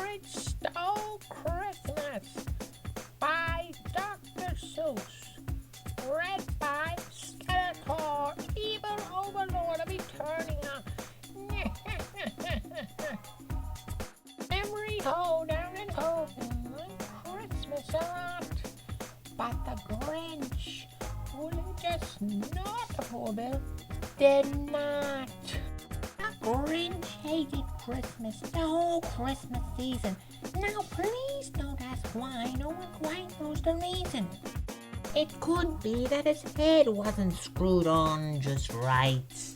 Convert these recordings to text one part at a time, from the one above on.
Grinch Stole Christmas by Dr. Seuss. Read by Skeletor, evil overlord of Eternia. Memory hold down and open Christmas a lot. But the Grinch, who just not a poor bill, did not. The Grinch hated Christmas the whole Christmas season. Now please don't ask why, no one quite knows the reason. It could be that his head wasn't screwed on just right.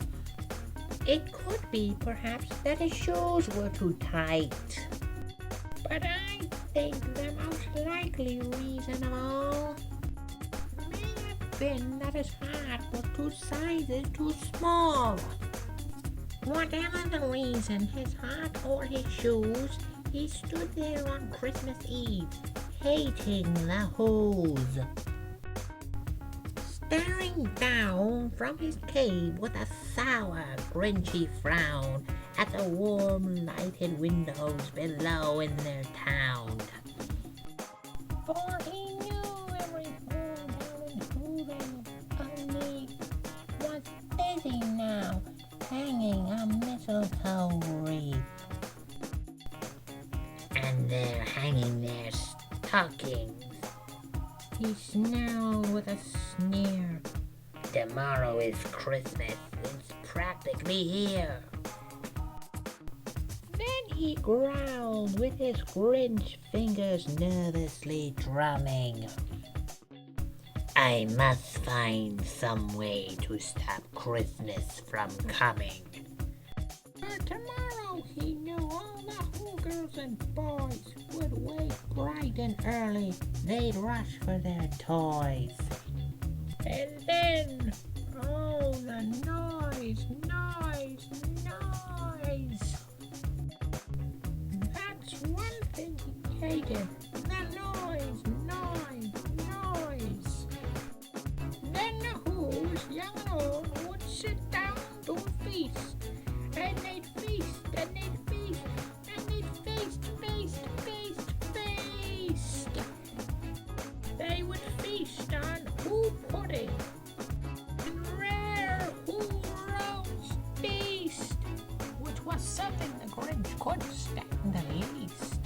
It could be perhaps that his shoes were too tight. But I think the most likely reason of all may have been that his heart was 2 sizes too small. Whatever the reason, his heart or his shoes, he stood there on Christmas Eve, hating the hose. Staring down from his cave with a sour, grinchy frown at the warm, lighted windows below in their town. For he knew every home and moving only was busy now, hanging a mistletoe wreath. And they're hanging their stockings. He snarled with a sneer. Tomorrow is Christmas. It's practically here. Then he growled with his Grinch fingers nervously drumming. I must find some way to stop Christmas from coming. For tomorrow he knew all the girls and boys would wake bright and early. They'd rush for their toys. And then, oh, the noise. That's one thing he hated. The noise. Then the Who's, young and old, would sit down to a feast. And they'd feast, and they'd feast, and they'd feast. They would feast on Who pudding and rare Who roast beast, which was something the Grinch couldn't stand the least.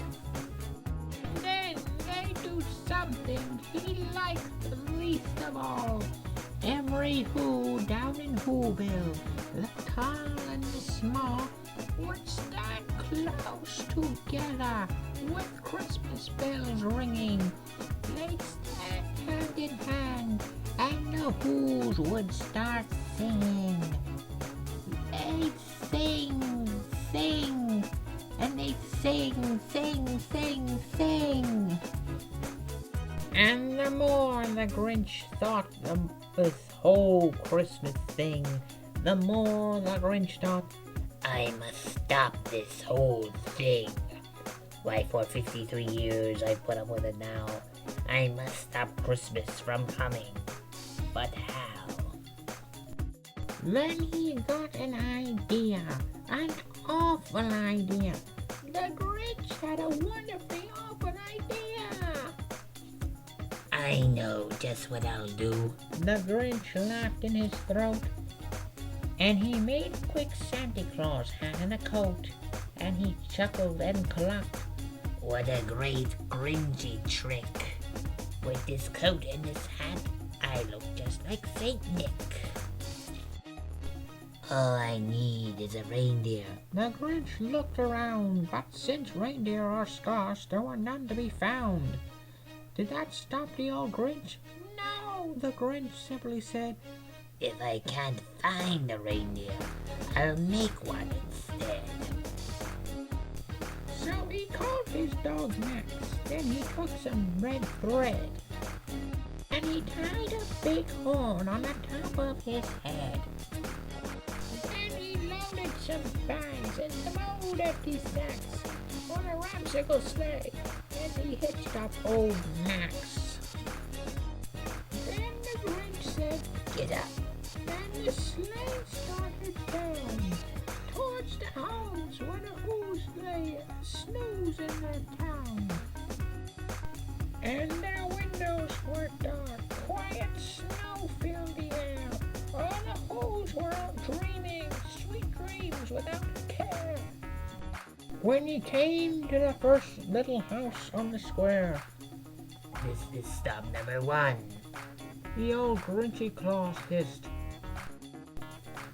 Then they do something he liked the least of all. Every Who down in Whoville, the tall and the small, would stand close together with Christmas bells ringing. They'd stand hand in hand, and the Who's would start singing. They'd sing, and they'd sing. And the more the Grinch thought of this whole Christmas thing, the more the Grinch thought, I must stop this whole thing. Why, for 53 years I've put up with it now. I must stop Christmas from coming. But how? Then he got an idea, an awful idea. The Grinch had a wonderfully awful idea. I know just what I'll do. The Grinch laughed in his throat, and he made a quick Santa Claus hat and a coat, and he chuckled and clucked. What a great Grinchy trick. With this coat and this hat, I look just like Saint Nick. All I need is a reindeer. The Grinch looked around, but since reindeer are scarce, there were none to be found. Did that stop the old Grinch? No, the Grinch simply said, if I can't find a reindeer, I'll make one instead. So he called his dog Max. Then he took some red thread, and he tied a big horn on the top of his head. Then he loaded some bags and some old empty sacks on a ramsicle sleigh, and he hitched up old Max. Then the Grinch said, get up. And the sleigh started down towards the homes where the Who's lay, snooze houses in that town, and their windows were dark. Quiet snow filled the air. All the who's were out dreaming sweet dreams without care. When he came to the first little house on the square, This is stop number 1. the old Grinchy claws hissed.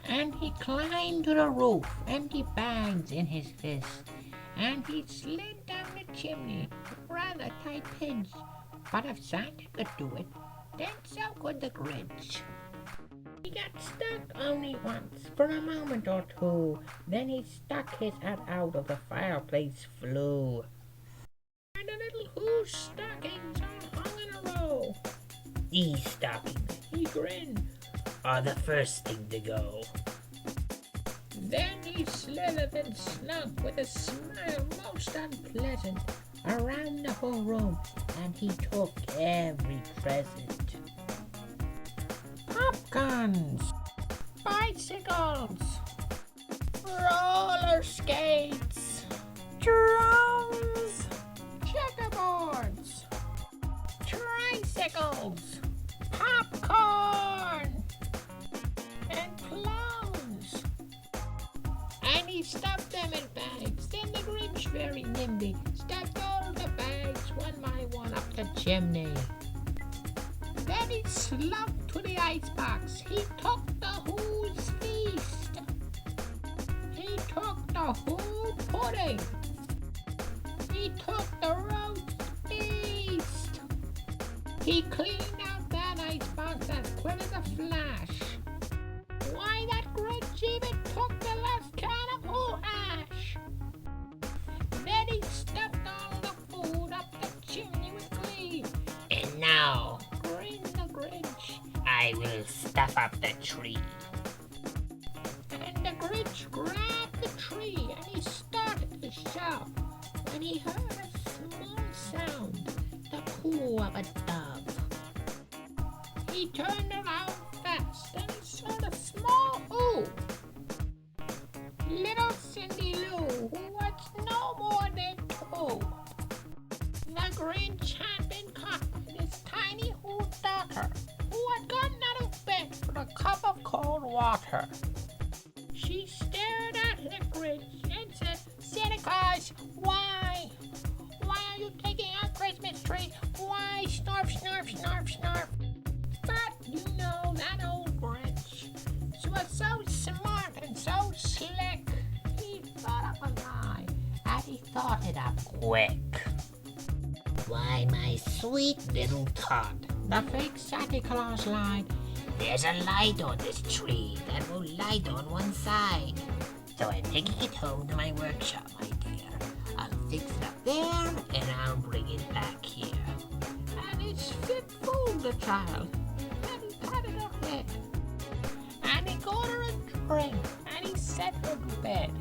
And he climbed to the roof, empty bags in his fist. And he slid down the chimney with rather tight pinch. But if Santa could do it, then so could the Grinch. He got stuck only once, for a moment or two. Then he stuck his head out of the fireplace flue. And the little who's stockings all hung in a row. These stockings He grinned. are the first thing to go. Then he slithered and slunk with a smile most unpleasant around the whole room, and he took every present. Popguns, bicycles, roller skates, drums, checkerboards, tricycles, popcorn, and clowns. And he stuffed them in bags. Then the Grinch, very nimby, stuffed all the bags one by one up the chimney. Then he slunk to the icebox. He took the Who's feast. He took the Who pudding. He took the roast beast. He cleaned out that icebox as quick as a flash. Why, that Grinch even took the last can of Who ash. Then he stuffed all the food up the chimney with glee. And now Grinned the Grinch. I will stuff up the tree. And the Grinch grabbed the tree and he started to shout when he heard a small sound, the coo of a dove. He turned around fast and he saw the small Who. Little Cindy Lou, who was no more than 2. The Grinch had been caught by this tiny Who daughter, who had gotten out of bed for a cup of cold water. She stared at the Grinch and said, Santa Claus, why? Why are you taking our Christmas tree? Why? Snarf, snarf, snarf, snarf. But you know that old Grinch. She was so smart and so slick. He thought of a lie, and he thought it up quick. Why, my sweet little tot, The fake Santa Claus lied. there's a light on this tree that will light on one side. So I'm taking it home to my workshop, my dear. I'll fix it up there and I'll bring it back here. And his fit fooled the child, and he patted her head. And he got her a drink, and he set her to bed.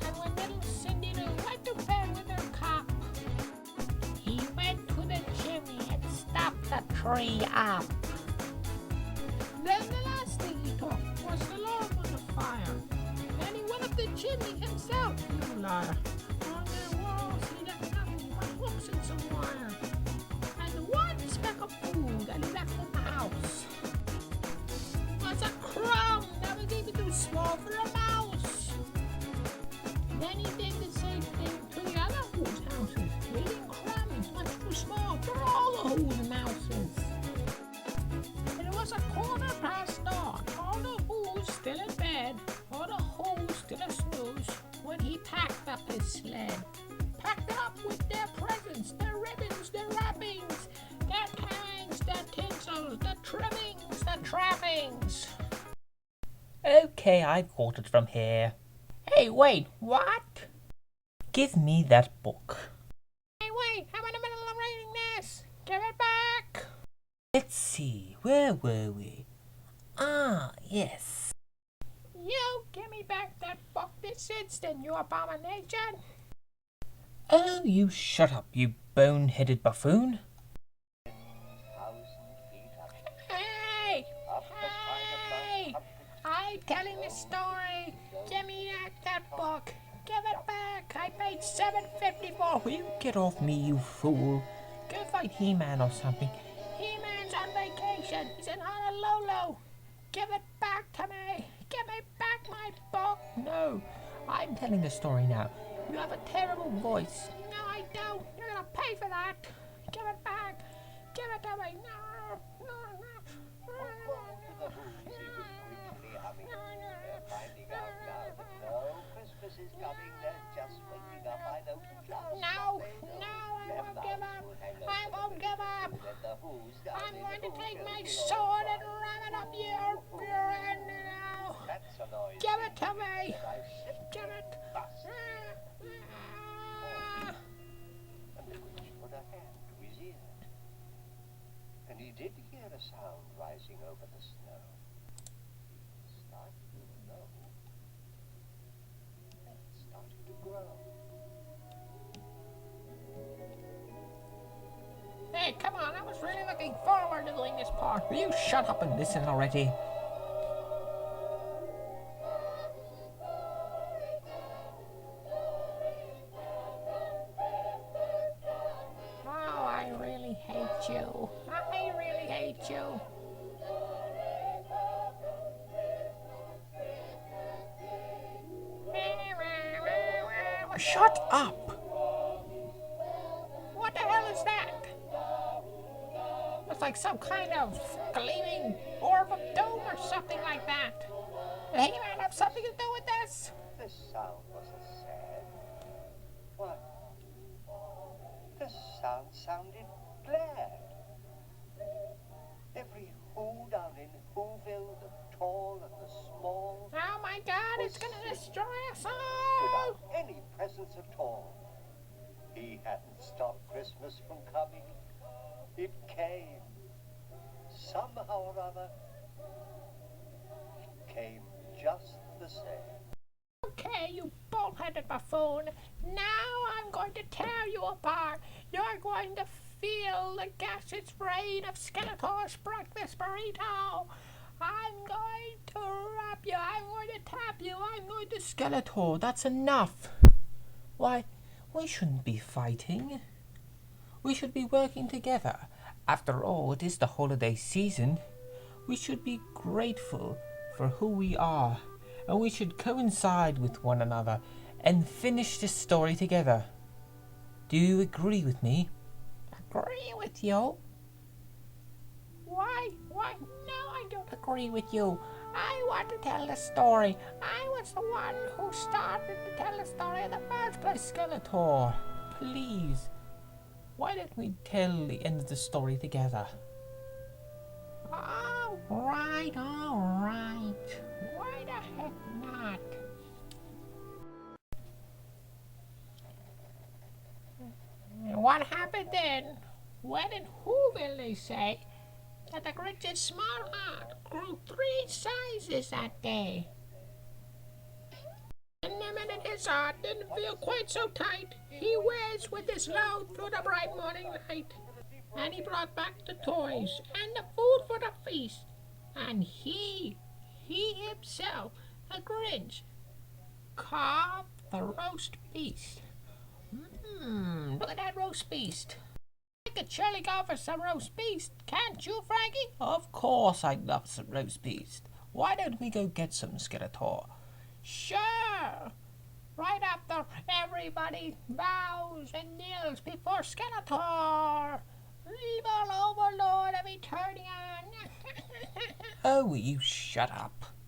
And when little Cindy Lou went to bed with her cup, he went to the chimney and stopped the tree up. Then the last thing he took was the log on the fire. And he went up the chimney himself, you liar. On their walls he left nothing but hooks and some wire. And one speck of food that he left in the house was a crumb that was even too small for a mouse. Then he did the same thing to the other Who's houses, leaving crumbs much too small for all the Who's and mouses. And it was a quarter past dawn, all the Who's still in bed, all the Who's still a snooze, when he packed up his sled. Packed it up with their presents, their ribbons, their wrappings, their tangs, their tinsels, the trimmings, the trappings. Okay, I've got it from here. Hey, wait, what? Give me that book. Hey, wait, I'm in the middle of reading this. Give it back. Let's see, where were we? Ah, yes. You give me back that book this instant, you abomination. Oh, you shut up, you bone-headed buffoon. Hey! Hey! I'm telling the story. Give me that book. Give it back. I paid $7.50 for. Will you get off me, you fool? Go fight He-Man or something. He-Man's on vacation. He's in Honolulu. Give it back to me. Give me back my book. No, I'm telling the story now. You have a terrible voice. No, I don't. You're gonna pay for that. Give it back. Give it to me. No, no, no. The Who's he was quickly humming. They're finding out now that no Christmas is coming. They're just waking up. I don't trust No, what they know. no, I Their won't give mouths up. will hang I open won't give up. when the Who's down I'm in going to take Whoville my kill all sword and fun. ram it up your end now. That's a noise. Give it to me. that I simply Give it. must. And the Grinch put a hand to his ear. And he did hear a sound rising over the snow. He started to know. And it started to grow. Hey, come on. I was really looking forward to doing this part. Will you shut up and listen already? Oh, I really hate you. I really hate you. Shut up! What the hell is that? It's like some kind of gleaming orb of doom or something like that. Did He-Man have something to do with this? This sound wasn't sad. What? The sound sounded glad. Every Who down in Whoville, the tall and the small, Oh my God, it's gonna destroy us all! without any presents at all. He hadn't stopped Christmas from coming. It came. Somehow or other, it came just the same. Okay, you bull-headed buffoon. Now I'm going to tear you apart. You're going to feel the gaseous rain of Skeletor's breakfast burrito. I'm going to wrap you. I'm going to tap you. I'm going to... Skeletor, that's enough. Why, we shouldn't be fighting. We should be working together. After all, it is the holiday season. We should be grateful for who we are, and we should coincide with one another and finish this story together. Do you agree with me? Agree with you? Why? No, I don't agree with you. I want to tell the story. I was the one who started to tell the story in the first place. Skeletor, please. Why don't we tell the end of the story together? All right. Why the heck not? And what happened then? When in Whoville they say that the Grinch's small heart grew 3 sizes that day. And the minute his heart didn't feel quite so tight, he whizzed with his load through the bright morning light. And he brought back the toys and the food for the feast. And he himself, the Grinch, carved the roast beast. Look at that roast beast. I could surely go for some roast beast, can't you, Frankie? Of course I'd love some roast beast. Why don't we go get some, Skeletor? Sure. Right after everybody bows and kneels before Skeletor, evil overlord of Eternia. Oh, will you shut up?